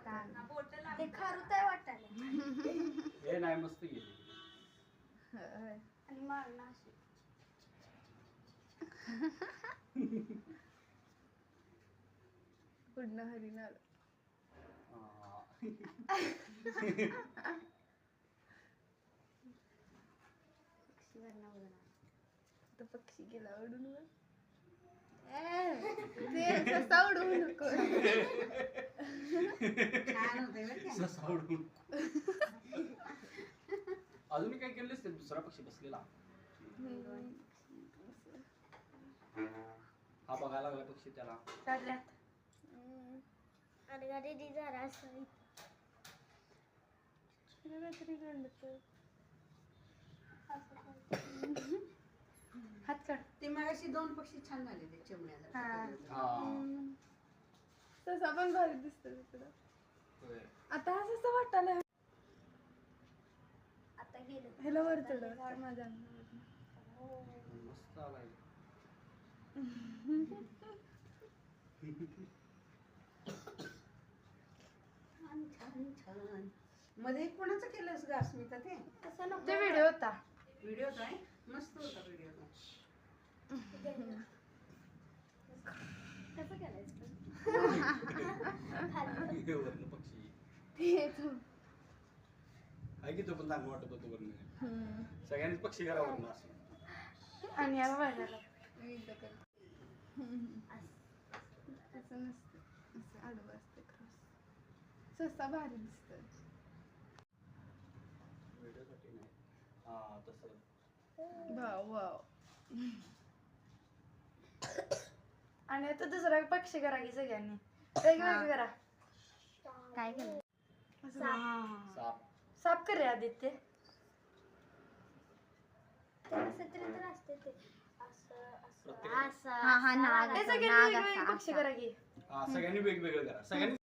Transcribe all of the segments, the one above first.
ते खारुत आहे वाटायला. हे नाही मस्त गेली. आणि मारणं अशी. पुढनं हरीण आलं. तर पक्षी गेला उडून वर. ते ससा उडवू नको. ससा उडवू नको. अजून काय केलंस ते दुसरा पक्षी बसलेला हा बघायला लागला पक्षी त्याला काढल्यात. अरे दी जरा असं हात काढ. ते मगाशी 2 पक्षी छान झाले ते चिमण्याला. ससा पण भारी दिसतो तिकडं. आता हा ससा वाटायला. आता गेलं. ह्याला वर चढव माझ्या मस्त आलाय. छान छान छान. मध्ये कोणाचं केलंस ग अस्मिता ते? तसं नको. ते व्हिडिओ होता. व्हिडिओ काय मस्त होता व्हिडिओ. कसं करायचं? वर्ण पक्षी तेच. आहे की तो पण चांगलं वाटत होतो वर्ण. सगळ्यांनीच पक्षी करा वर्ण असं. आणि याला वाढायला असं नसतं. असं आडवं असते क्रॉस. ससा भारी दिसत. व्हिडिओसाठी नाही. हा तसं. Wow wow. आणि आता दुसरा पक्षी करा की सगळ्यांनी वेगवेगळं करा. काय केलं? साप. साफ कर रे आदित्य. नाग हे सगळ्यांनी वेगवेगळे पक्षी करा की. हा सगळ्यांनी वेगवेगळं करा. सगळ्यांनी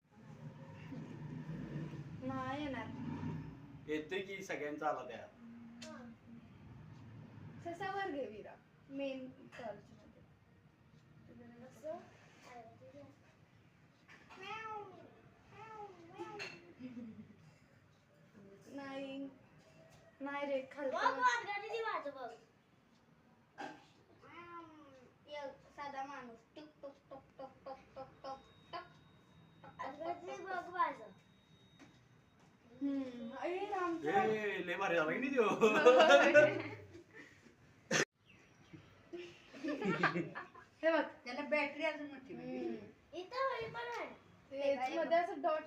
नाही येणार. येते की सगळ्यांचा आला त्या. ससा वर घे विरा मेन टॉर्च मध्ये. नाही नाही रे खालचं साधा माणूस टुक टुक टुक टुक टुक टुक टुक टुक. अरे राम. ए लय भारी झाला की नाही त्यो. हे बघ त्याला बॅटरी अजून मोठी. इथं पण आहे. मध्ये असं डॉट